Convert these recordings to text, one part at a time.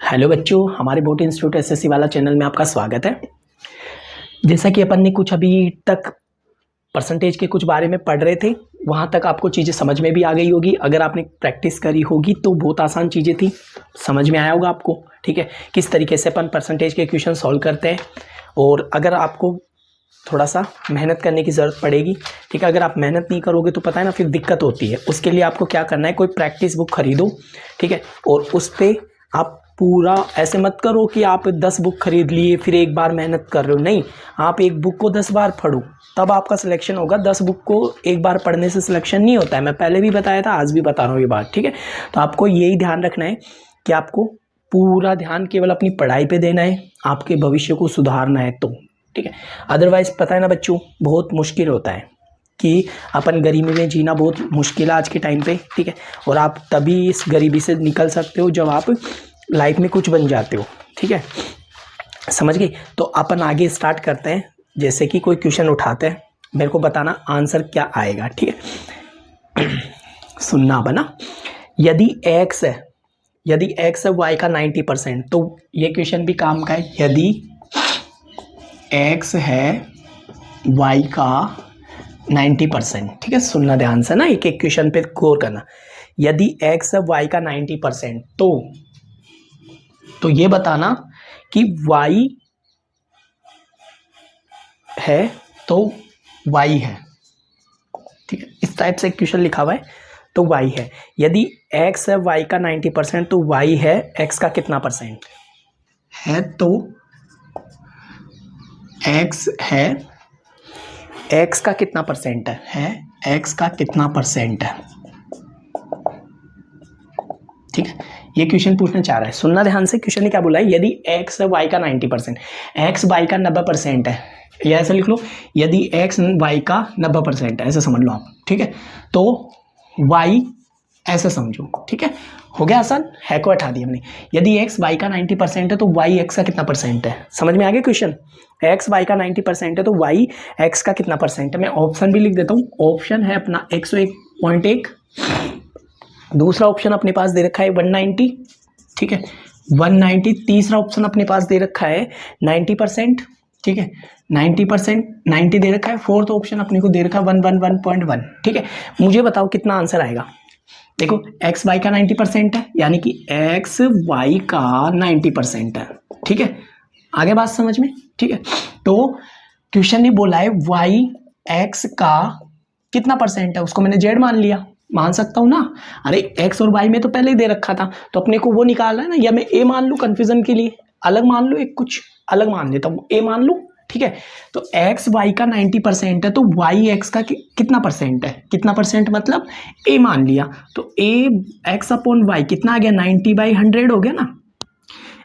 Hello बच्चों, हमारे boat institute SSC वाला चैनल में आपका स्वागत है। जैसा कि अपन ने कुछ अभी तक परसेंटेज के कुछ बारे में पढ़ रहे थे, वहाँ तक आपको चीज़ें समझ में भी आ गई होगी। अगर आपने प्रैक्टिस करी होगी तो बहुत आसान चीज़ें थी, समझ में आया होगा आपको। ठीक है, किस तरीके से अपन परसेंटेज के क्वेश्चन सॉल्व करते हैं। और अगर आपको थोड़ा सा मेहनत करने की ज़रूरत पड़ेगी, ठीक है। अगर आप मेहनत नहीं करोगे तो पता है ना, फिर दिक्कत होती है। उसके लिए आपको क्या करना है, कोई प्रैक्टिस बुक खरीदो, ठीक है। और उस पर आप पूरा ऐसे मत करो कि आप 10 बुक खरीद लिए फिर एक बार मेहनत कर रहे हो। नहीं, आप एक बुक को 10 बार पढ़ो, तब आपका सिलेक्शन होगा। 10 बुक को एक बार पढ़ने से सिलेक्शन नहीं होता है। मैं पहले भी बताया था, आज भी बता रहा हूँ ये बात, ठीक है। तो आपको यही ध्यान रखना है कि आपको पूरा ध्यान केवल अपनी पढ़ाई पे देना है, आपके भविष्य को सुधारना है तो, ठीक है। अदरवाइज पता है ना बच्चों, बहुत मुश्किल होता है कि अपन गरीबी में जीना बहुत मुश्किल है आज के टाइम पे, ठीक है। और आप तभी इस गरीबी से निकल सकते हो जब आप लाइफ में कुछ बन जाते हो, ठीक है। समझ गई? तो अपन आगे स्टार्ट करते हैं। जैसे कि कोई क्वेश्चन उठाते हैं, मेरे को बताना आंसर क्या आएगा, ठीक है। सुनना बना, यदि x है y का 90%, तो ये क्वेश्चन भी काम का है। यदि x है y का 90%, ठीक है। सुनना ध्यान से ना, एक एक क्वेश्चन पे गौर करना। यदि x है y का 90%, तो ये बताना कि y है तो y है, ठीक है। इस टाइप से क्वेश्चन लिखा हुआ है, तो y है। यदि x है y का 90%, तो y है x का कितना परसेंट है, तो x है x का कितना परसेंट है x का कितना परसेंट है, ठीक है। ये क्वेश्चन पूछना चाह रहा है, सुनना ध्यान से। क्वेश्चन ने क्या बोला है, यदि x है y का 90%, x y का 90% है, या ऐसा लिख लो, यदि x y का 90% है, ऐसे समझ लो आप, ठीक है। तो y ऐसे समझो, ठीक है। हो गया आसान, है को हटा दिया हमने। यदि x y का 90% है तो y x का कितना परसेंट है। समझ में आ गया क्वेश्चन? x y का 90% है तो y x का कितना परसेंट है। मैं ऑप्शन भी लिख देता हूँ। ऑप्शन है अपना 101.1, दूसरा ऑप्शन अपने पास दे रखा है 190, ठीक है, 190। तीसरा ऑप्शन अपने पास दे रखा है 90%, ठीक है, 90%, 90 दे रखा है। फोर्थ ऑप्शन अपने को दे रखा है 111.1, ठीक है। मुझे बताओ कितना आंसर आएगा। देखो, एक्स वाई का 90% है, यानी कि एक्स वाई का 90% है, ठीक है। आगे बात समझ में, ठीक है। तो क्वेश्चन ने बोला है वाई एक्स का कितना परसेंट है, उसको मैंने जेड मान लिया, मान सकता हूं ना। अरे एक्स और वाई में तो पहले ही दे रखा था, तो अपने को वो निकालना है ना। या मैं ए मान लूं, कंफ्यूजन के लिए अलग मान लो, एक कुछ अलग मान लेता हूं, ए मान लूं, ठीक है। तो एक्स वाई का 90% है, तो वाई एक्स का कितना परसेंट है, कितना परसेंट मतलब ए मान लिया, तो ए एक्स अपॉन वाई कितना आ गया, 90/100 हो गया ना।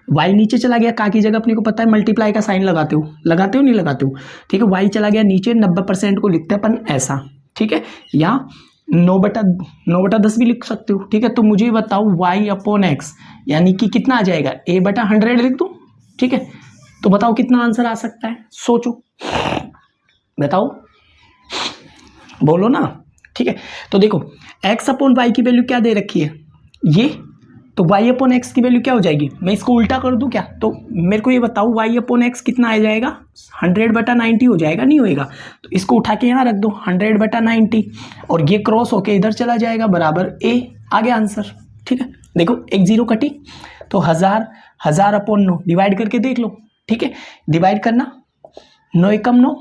वाई नीचे चला गया, का की जगह अपने को पता है मल्टीप्लाई का साइन लगाते हो नहीं लगाते हो, ठीक है। वाई चला गया नीचे, 90% को लिखते हैं अपन ऐसा, ठीक है। या 9/10 भी लिख सकते हो, ठीक है। तो मुझे बताओ y अपॉन एक्स यानी कि कितना आ जाएगा, a/100 लिख दो, ठीक है। तो बताओ कितना आंसर आ सकता है, सोचो, बताओ, बोलो ना, ठीक है। तो देखो, x अपॉन वाई की वैल्यू क्या दे रखी है, ये, तो y अपॉन एक्स की वैल्यू क्या हो जाएगी। मैं इसको उल्टा कर दूं क्या, तो मेरे को ये बताओ y अपॉन एक्स कितना आ जाएगा, 100/90 हो जाएगा, नहीं होएगा। तो इसको उठा के यहाँ रख दो, 100/90, और ये क्रॉस होके इधर चला जाएगा, बराबर a। आ गया आंसर, ठीक है। देखो, एक जीरो कटी, तो 1000 अपॉन 9 डिवाइड करके देख लो, ठीक है। डिवाइड करना, 9 एकम 9,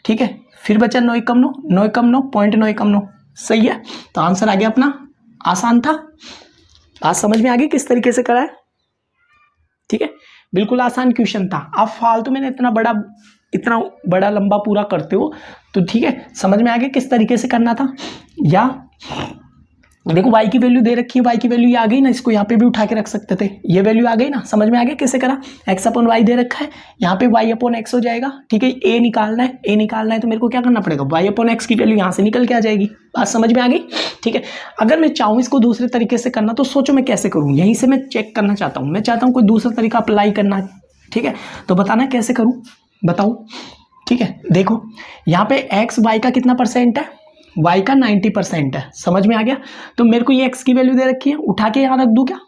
ठीक है। फिर बचा 9 एकम 9, 9 एकम 9, 0.9 एकम 9, सही है। तो आंसर आ गया अपना, आसान था। बात समझ में आ गई किस तरीके से करा है, ठीक है। बिल्कुल आसान क्वेश्चन था। आप फालतू में इतना बड़ा लंबा पूरा करते हो, तो ठीक है, समझ में आ गया किस तरीके से करना था। या देखो, y की वैल्यू दे रखी है, y की वैल्यू ये आ गई ना, इसको यहाँ पे भी उठा के रख सकते थे, ये वैल्यू आ गई ना। समझ में आ गया कैसे करा, x अपॉन वाई दे रखा है, यहाँ पे y अपॉन एक्स हो जाएगा, ठीक है। a निकालना है, तो मेरे को क्या करना पड़ेगा, y अपॉन एक्स की वैल्यू यहाँ से निकल के आ जाएगी। बात समझ में आ गई, ठीक है। अगर मैं चाहूँ इसको दूसरे तरीके से करना, तो सोचो मैं कैसे करूँ, यहीं से मैं चेक करना चाहता हूँ। मैं चाहता हूँ कोई दूसरा तरीका अप्लाई करना, ठीक है। तो बताना कैसे करूँ, बताओ, ठीक है। देखो, यहाँ पे एक्स वाई का कितना परसेंट है, y का 90% है, समझ में आ गया। तो मेरे को ये x की वैल्यू दे रखी है, उठा के यहाँ रख दूँ क्या,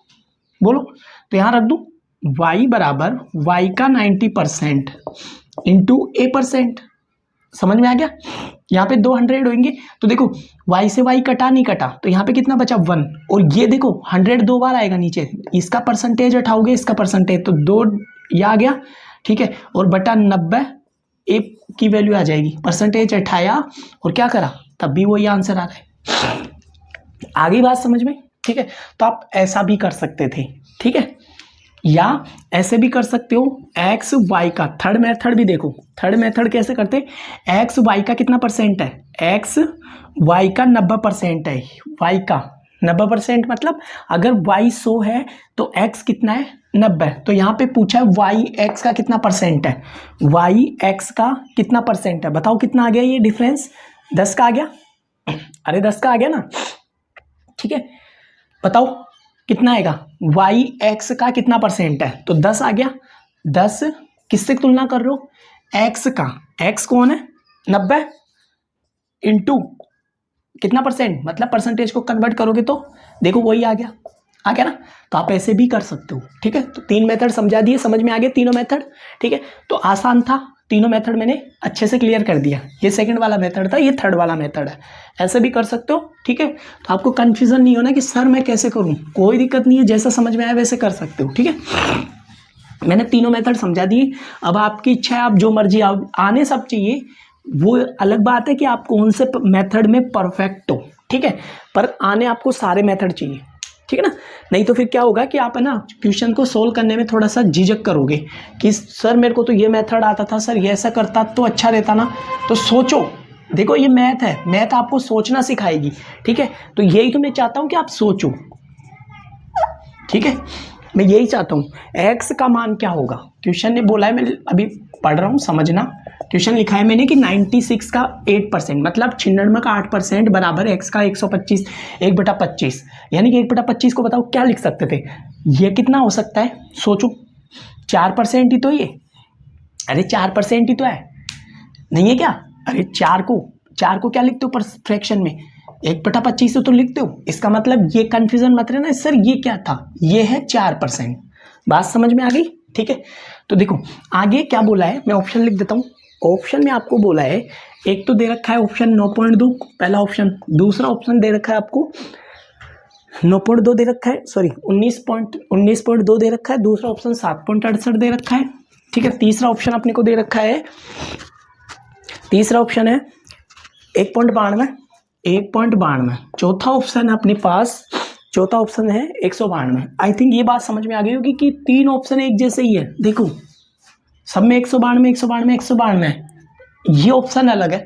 बोलो। तो यहाँ रख दूँ, y बराबर y का 90% इंटू a%। समझ में आ गया? यहाँ पे 200 होंगे तो देखो y से y कटा नहीं कटा तो यहाँ पे कितना बचा 1, और ये देखो 100 दो बार आएगा नीचे, इसका परसेंटेज हटाओगे इसका परसेंटेज तो 2 ये आ गया, ठीक है, और बटा 90 ए की वैल्यू आ जाएगी, परसेंटेज हटाया और क्या करा तब भी वही आंसर आ रहा है। आ गई बात समझ में? ठीक है, तो आप ऐसा भी कर सकते थे, ठीक है, या ऐसे भी कर सकते हो एक्स वाई का। थर्ड मेथड भी देखो, थर्ड मेथड कैसे करते, एक्स वाई का कितना परसेंट है, एक्स वाई का 90% है, वाई का 90% मतलब अगर वाई 100 है तो एक्स कितना है 90, तो यहाँ पे पूछा है वाई एक्स का कितना परसेंट है, वाई एक्स का कितना परसेंट है, बताओ कितना आ गया ये डिफरेंस, 10 का आ गया, अरे 10 का आ गया ना, ठीक है, बताओ कितना आएगा, वाई एक्स का कितना परसेंट है, तो 10 आ गया। 10 किससे तुलना कर रहे हो, एक्स का, एक्स कौन है 90 इंटू कितना परसेंट, मतलब परसेंटेज को कन्वर्ट करोगे तो देखो वही आ गया ना, तो आप ऐसे भी कर सकते हो, ठीक है। तो 3 मेथड समझा दिए, समझ में आ गए तीनों मेथड, ठीक है, तो आसान था, तीनों मेथड मैंने अच्छे से क्लियर कर दिया। ये सेकंड वाला मेथड था, ये थर्ड वाला मेथड है, ऐसे भी कर सकते हो, ठीक है। तो आपको कंफ्यूजन नहीं होना कि सर मैं कैसे करूं, कोई दिक्कत नहीं है, जैसा समझ में आया वैसे कर सकते हो, ठीक है। मैंने तीनों मेथड समझा दिए, अब आपकी इच्छा है, आप जो मर्जी आने सब चाहिए, वो अलग बात है कि आप कौन से मेथड में परफेक्ट हो, ठीक है, पर आने आपको सारे मेथड चाहिए, ठीक है ना, नहीं तो फिर क्या होगा कि आप है ना क्वेश्चन को सोल्व करने में थोड़ा सा झिझक करोगे कि सर मेरे को तो ये मेथड आता था, सर ये ऐसा करता तो अच्छा रहता ना, तो सोचो, देखो ये मैथ है, मैथ आपको सोचना सिखाएगी, ठीक है, तो यही तो मैं चाहता हूँ कि आप सोचो, ठीक है, मैं यही चाहता हूँ। एक्स का मान क्या होगा, क्वेश्चन ने बोला है, मैं अभी पढ़ रहा हूँ, समझना, क्वेश्चन लिखा है मैंने कि 96 का 8% मतलब 96 का 8% बराबर एक्स का 125 1/25, यानी कि 1/25 को बताओ क्या लिख सकते थे, ये कितना हो सकता है, सोचो, 4% ही तो ये, अरे 4% ही तो है, नहीं है क्या, अरे 4 को क्या लिखते हो फ्रैक्शन में, 1/25 तो लिखते हो, इसका मतलब ये कंफ्यूजन मत रहना सर ये क्या था, ये है 4%, बात समझ में आ गई, ठीक है। तो देखो आगे क्या बोला है, मैं ऑप्शन लिख देता हूँ, ऑप्शन में आपको बोला है, एक तो दे रखा है ऑप्शन 9.2 पहला ऑप्शन, दूसरा ऑप्शन दे रखा है आपको 9.2 दे रखा है, सॉरी 19.2 दे रखा है, दूसरा ऑप्शन 7.68 दे रखा है, ठीक है, तीसरा ऑप्शन अपने को दे रखा है, तीसरा ऑप्शन है 1.92, चौथा ऑप्शन है अपने पास, चौथा ऑप्शन है 192। आई थिंक ये बात समझ में आ गई होगी कि 3 ऑप्शन एक जैसे ही है, देखो सब में 192 192 192 है, ये ऑप्शन अलग है,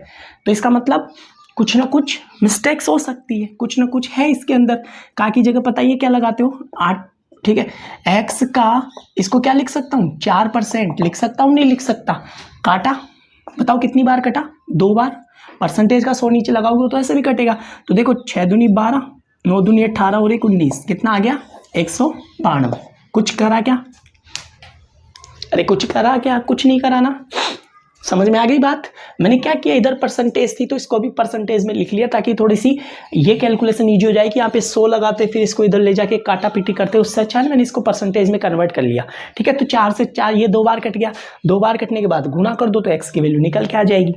तो इसका मतलब कुछ ना कुछ मिस्टेक्स हो सकती है, कुछ ना कुछ है इसके अंदर, का की जगह पता है क्या लगाते हो 8, ठीक है, एक्स का इसको क्या लिख सकता हूँ 4% लिख सकता हूँ, नहीं लिख सकता, काटा, बताओ कितनी बार कटा, 2 बार, परसेंटेज का 100 नीचे लगाओगे तो ऐसे भी कटेगा, तो देखो 6 दूनी 12 9 दूनी 18 और 1 19, कितना आ गया 192, कुछ करा क्या, अरे कुछ करा क्या, कुछ नहीं करा ना, समझ में आ गई बात। मैंने क्या किया, इधर परसेंटेज थी तो इसको भी परसेंटेज में लिख लिया, ताकि थोड़ी सी ये कैलकुलेशन ईजी हो जाए कि यहाँ पे 100 लगाते फिर इसको इधर ले जाके काटा पीटी करते, उससे अच्छा मैंने इसको परसेंटेज में कन्वर्ट कर लिया, ठीक है। तो 4 से 4 ये 2 बार कट गया, 2 बार कटने के बाद गुना कर दो तो एक्स की वैल्यू निकल के आ जाएगी,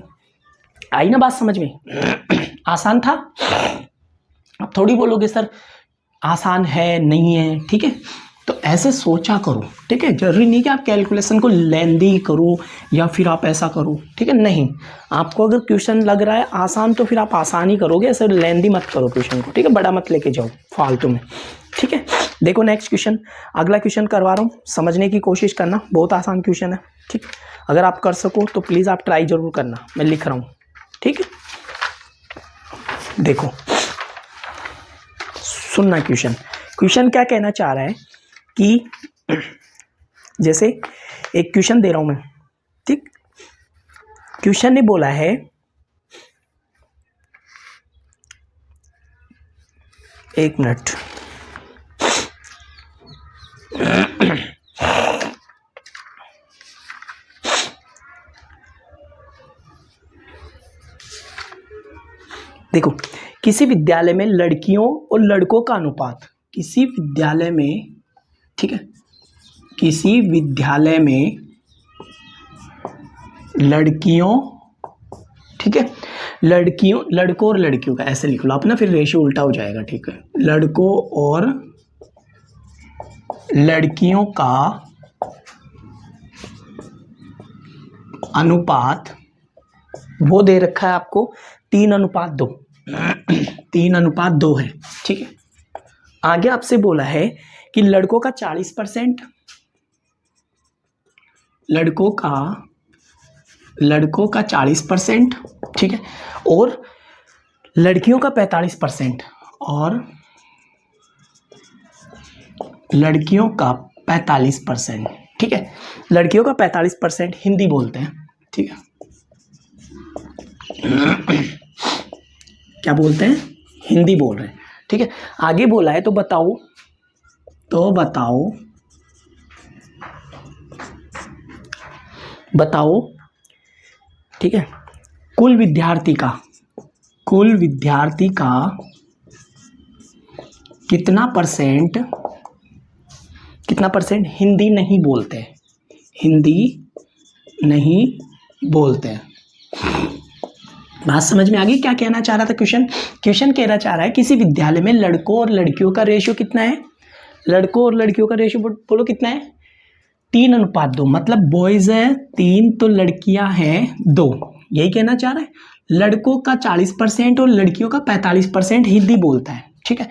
आई ना बात समझ में, आसान था। अब थोड़ी बोलोगे सर आसान है नहीं है, ठीक है, तो ऐसे सोचा करो, ठीक है, जरूरी नहीं कि आप कैलकुलेशन को लेंदी करो या फिर आप ऐसा करो, ठीक है, नहीं, आपको अगर क्वेश्चन लग रहा है आसान तो फिर आप आसान ही करोगे, ऐसे लेंदी मत करो क्वेश्चन को, ठीक है, बड़ा मत लेके जाओ फालतू में, ठीक है। देखो नेक्स्ट क्वेश्चन, अगला क्वेश्चन करवा रहा हूँ, समझने की कोशिश करना, बहुत आसान क्वेश्चन है, ठीक, अगर आप कर सको तो प्लीज़ आप ट्राई जरूर करना, मैं लिख रहा हूँ, ठीक है। देखो सुनना, क्वेश्चन क्या कहना चाह रहा है कि जैसे एक क्वेश्चन दे रहा हूं मैं, ठीक, क्वेश्चन ने बोला है एक मिनट, देखो किसी विद्यालय में लड़कियों और लड़कों का अनुपात, किसी विद्यालय में, ठीक है, किसी विद्यालय में लड़कियों, ठीक है, लड़कों और लड़कियों का ऐसे लिख लो आप ना, फिर रेशियो उल्टा हो जाएगा, ठीक है। लड़कों और लड़कियों का अनुपात वो दे रखा है आपको 3:2 3:2 है, ठीक है। आगे आपसे बोला है कि लड़कों का 40%, लड़कों का 40%, ठीक है, और लड़कियों का 45%, और लड़कियों का 45%, ठीक है। लड़कियों का 45% हिंदी बोलते हैं, ठीक है। क्या बोलते हैं? हिंदी बोल रहे हैं, ठीक है। आगे बोला है तो बताओ, ठीक है, कुल विद्यार्थी का कितना परसेंट हिंदी नहीं बोलते हैं। बात समझ में आ गई क्या कहना चाह रहा था? क्वेश्चन कहना चाह रहा है किसी विद्यालय में लड़कों और लड़कियों का रेशियो कितना है? लड़कों और लड़कियों का रेशियो बोलो कितना है? 3:2, मतलब बॉयज है 3 तो लड़कियां हैं 2, यही कहना चाह रहा है। लड़कों का 40% और लड़कियों का 45% हिंदी बोलता है, ठीक है।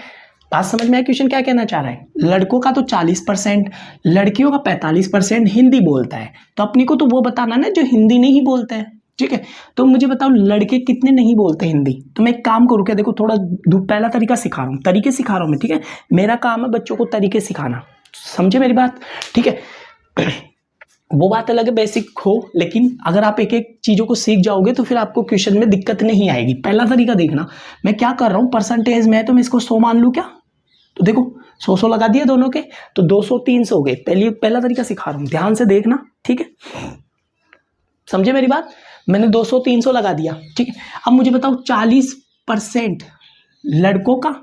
बात समझ में आया क्वेश्चन क्या कहना चाह रहा है? लड़कों का तो 40%, लड़कियों का 45% हिंदी बोलता है, तो अपनी को तो वो बताना ना जो हिंदी नहीं बोलते हैं, ठीक है। तो मुझे बताओ लड़के कितने नहीं बोलते हिंदी? तो मैं एक काम करूँ क्या, देखो थोड़ा पहला तरीका सिखा रहा हूँ, तरीके सिखा रहा हूँ मैं, ठीक है। मेरा काम है बच्चों को तरीके सिखाना, समझे मेरी बात, ठीक है। वो बात अलग है बेसिक हो, लेकिन अगर आप एक एक चीजों को सीख जाओगे तो फिर आपको क्वेश्चन में दिक्कत नहीं आएगी। पहला तरीका देखना, मैं क्या कर रहा हूँ, परसेंटेज में है तो मैं इसको 100 मान लूँ क्या? तो देखो 100 लगा दिया दोनों के, तो 200 300 हो गए। पहला तरीका सिखा रहा हूँ, ध्यान से देखना, ठीक है। समझे मेरी बात? मैंने 200 300 लगा दिया, ठीक है। अब मुझे बताओ 40% लड़कों का,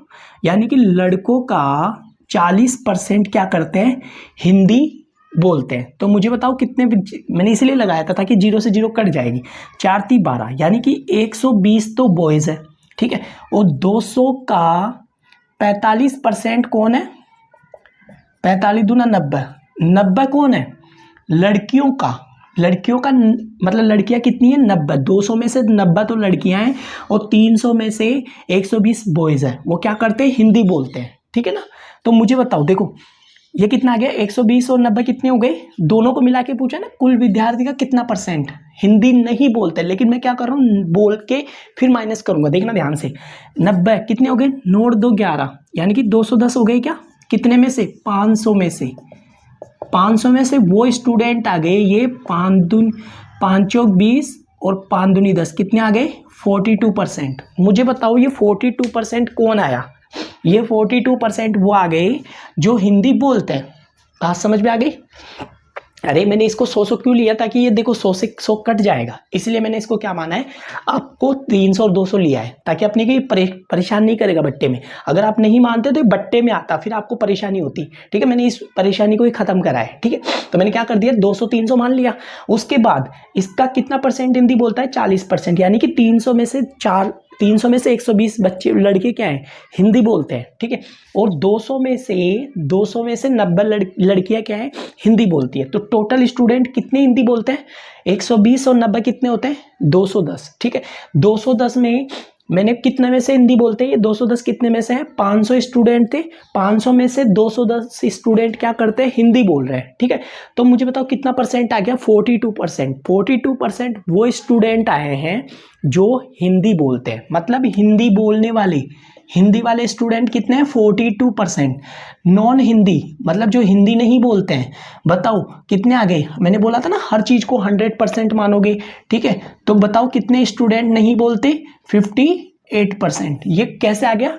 यानी कि लड़कों का 40% क्या करते हैं? हिंदी बोलते हैं। तो मुझे बताओ कितने, मैंने इसलिए लगाया था ताकि 0 से 0 कट जाएगी, 4 3 12, यानी कि 120 तो बॉयज है, ठीक है। और 200 का 45% कौन है? 45 दूना 90, 90 कौन है? लड़कियों का मतलब लड़कियां कितनी है? 90। 200 में से 90 तो लड़कियां हैं और 300 में से 120 बॉयज है, वो क्या करते हैं? हिंदी बोलते हैं, ठीक है ना। तो मुझे बताओ, देखो ये कितना आ गया? 120 और 90 कितने हो गए? दोनों को मिला के पूछा ना, कुल विद्यार्थी का कितना परसेंट हिंदी नहीं बोलते। लेकिन मैं क्या कर रहा हूँ, बोल के फिर माइनस करूंगा, देखना ध्यान से। 90 कितने हो गए? नोट 2 11, यानी कि 210 हो गए क्या? कितने में से? 500 में से। 500 में से वो स्टूडेंट आ गए, ये 5 चौक 20 और 5 दूनी 10, कितने आ गए? 42%। मुझे बताओ ये 42% कौन आया? ये 42% वो आ गए जो हिंदी बोलते हैं। बात समझ में आ गई? अरे मैंने इसको 100 क्यों लिया? ताकि ये देखो 100 से 100 कट जाएगा, इसलिए मैंने इसको क्या माना है, आपको 300 और 200 लिया है, ताकि अपने को परेशान नहीं करेगा बट्टे में। अगर आप नहीं मानते तो बट्टे में आता, फिर आपको परेशानी होती, ठीक है। मैंने इस परेशानी को ही खत्म करा है, ठीक है। तो मैंने क्या कर दिया, 200 300 मान लिया। उसके बाद इसका कितना परसेंट हिंदी बोलता है? 40%, यानी कि 300 में से 120 बच्चे लड़के क्या हैं? हिंदी बोलते हैं, ठीक है। और 200 में से 90 लड़कियां क्या हैं? हिंदी बोलती है। तो टोटल स्टूडेंट कितने हिंदी बोलते हैं? 120 और 90 कितने होते हैं? 210, ठीक है। 210 में मैंने कितने में से हिंदी बोलते हैं? ये 210 कितने में से है? 500 स्टूडेंट थे, 500 में से 210 स्टूडेंट क्या करते हैं? हिंदी बोल रहे हैं, ठीक है। तो मुझे बताओ कितना परसेंट आ गया? 42%। 42% वो स्टूडेंट आए हैं जो हिंदी बोलते हैं, मतलब हिंदी बोलने वाले स्टूडेंट कितने हैं? 42%। नॉन हिंदी मतलब जो हिंदी नहीं बोलते हैं, बताओ कितने आ गए? मैंने बोला था ना हर चीज को 100% मानोगे, ठीक है। तो बताओ कितने स्टूडेंट नहीं बोलते? 58%। ये कैसे आ गया?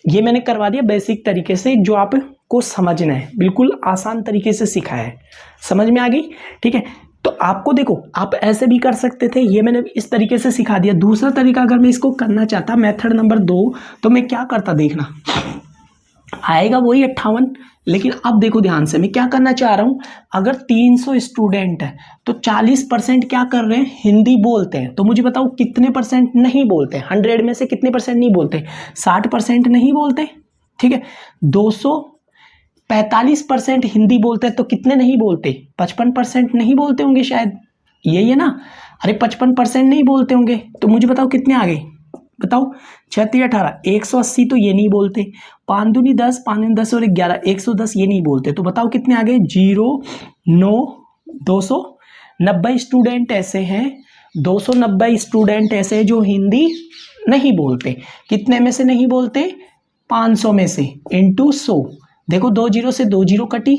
ये मैंने करवा दिया बेसिक तरीके से, जो आपको समझना है, बिल्कुल आसान तरीके से सिखाया है। समझ में आ गई? ठीक है। तो आपको देखो, आप ऐसे भी कर सकते थे, ये मैंने इस तरीके से सिखा दिया। दूसरा तरीका अगर मैं इसको करना चाहता, मेथड नंबर 2, तो मैं क्या करता देखना। आएगा वही 58। लेकिन अब देखो ध्यान से, मैं क्या करना चाह रहा हूं, अगर 300 स्टूडेंट है तो 40% क्या कर रहे हैं, हिंदी बोलते हैं। तो मुझे बताओ कितने परसेंट नहीं बोलते, 100 में से कितने परसेंट नहीं बोलते, 60% नहीं बोलते, ठीक है। 245% हिंदी बोलते हैं तो कितने नहीं बोलते, 55% नहीं बोलते होंगे शायद, यही है ना। अरे 55% नहीं बोलते होंगे, तो मुझे बताओ कितने आ गए, बताओ 36 18, 180 तो ये नहीं बोलते, 5 दूनी 10, 5 दूनी 10 और 11, 110 ये नहीं बोलते। तो बताओ कितने आ गए, 0 9 290 स्टूडेंट ऐसे हैं, 290 स्टूडेंट ऐसे हैं जो हिंदी नहीं बोलते। कितने में से नहीं बोलते, 500 में से, इंटू 100। देखो 2 जीरो से 2 जीरो कटी,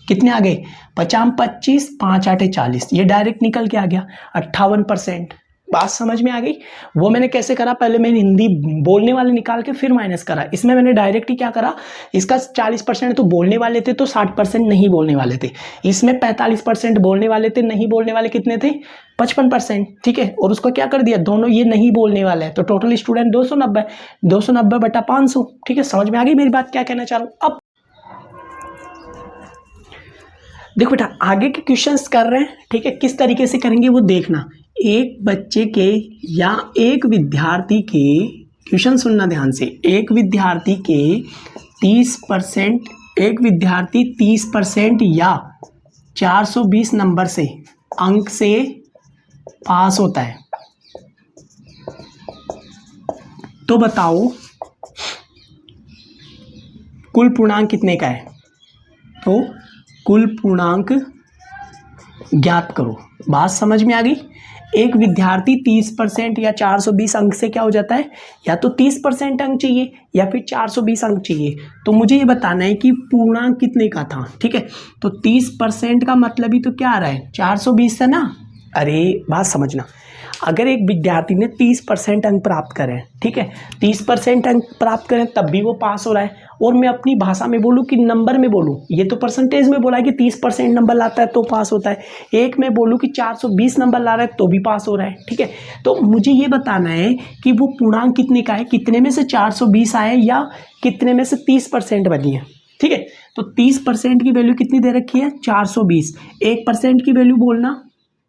कितने आ गए, 50 25, 5 8 40, ये डायरेक्ट निकल के आ गया 58%। बात समझ में आ गई। वो मैंने कैसे करा, पहले मैंने हिंदी बोलने वाले निकाल के फिर माइनस करा। इसमें मैंने डायरेक्ट ही क्या करा, इसका 40% तो बोलने वाले थे तो 60% नहीं बोलने वाले थे। इसमें 45% बोलने वाले थे, नहीं बोलने वाले कितने थे, 55%, ठीक है। और उसको क्या कर दिया, दोनों ये नहीं बोलने वाले हैं तो टोटल स्टूडेंट 290, 290 बटा 500, ठीक है। समझ में आ गई मेरी बात, क्या कहना चाह रहा हूँ। अब देखो बेटा आगे के क्वेश्चंस कर रहे हैं, ठीक है, किस तरीके से करेंगे वो देखना। एक बच्चे के या एक विद्यार्थी के, क्वेश्चन सुनना ध्यान से, एक विद्यार्थी के 30%, एक विद्यार्थी 30% या 420 नंबर से अंक से पास होता है, तो बताओ कुल पूर्णांक कितने का है। तो कुल पूर्णांक ज्ञात करो। बात समझ में आ गई। एक विद्यार्थी 30% या 420 अंक से क्या हो जाता है, या तो 30% अंक चाहिए या फिर 420 अंक चाहिए। तो मुझे ये बताना है कि पूर्णांक कितने का था, ठीक है। तो 30% का मतलब ही तो क्या आ रहा है, 420 है ना। अरे बात समझना, अगर एक विद्यार्थी ने 30% अंक प्राप्त करें, ठीक है, 30% अंक प्राप्त करें तब भी वो पास हो रहा है। और मैं अपनी भाषा में बोलूँ कि नंबर में बोलूँ, ये तो परसेंटेज में बोला है कि 30% नंबर लाता है तो पास होता है। एक में बोलूँ कि 420 नंबर ला रहा है तो भी पास हो रहा है, ठीक है। तो मुझे ये बताना है कि वो पूर्णांक कितने का है, कितने में से 420 आए या कितने में से 30% बनी है, ठीक है। तो 30% की वैल्यू कितनी दे रखी है, 420। 1% की वैल्यू बोलना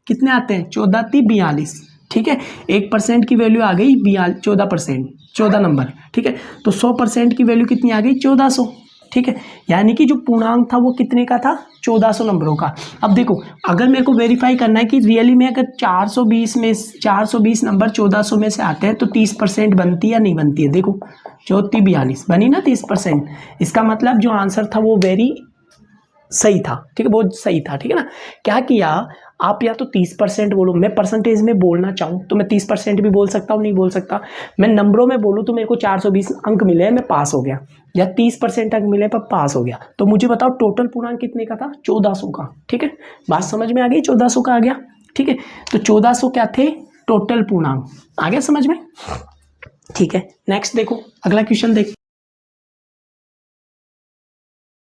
कितने आते हैं, 14 3 42, ठीक है। 1% की वैल्यू आ गई 14%, 14 नंबर, ठीक है। तो 100% की वैल्यू कितनी आ गई, 1400, ठीक है। यानी कि जो पूर्णांक था वो कितने का था, 1400 नंबरों का। अब देखो अगर मेरे को वेरीफाई करना है कि रियली में अगर 420 नंबर 1400 में से आते हैं तो 30% बनती है या नहीं बनती है। देखो 34 42 बनी ना 30%। इसका मतलब जो आंसर था वो वेरी सही था, ठीक है, बहुत सही था, ठीक है ना। क्या किया आप, या तो 30% बोलो, मैं परसेंटेज में बोलना चाहूँ तो मैं 30% भी बोल सकता हूँ, नहीं बोल सकता। मैं नंबरों में बोलूँ तो मेरे को 420 अंक मिले मैं पास हो गया, या 30% अंक मिले पर पास हो गया। तो मुझे बताओ टोटल पूर्णांक कितने का था, 1400 का, ठीक है। बात समझ में आ गई, 1400 का आ गया, ठीक है। तो 1400 क्या थे, टोटल पूर्णांक। आ गया समझ में, ठीक है। नेक्स्ट देखो, अगला क्वेश्चन देख।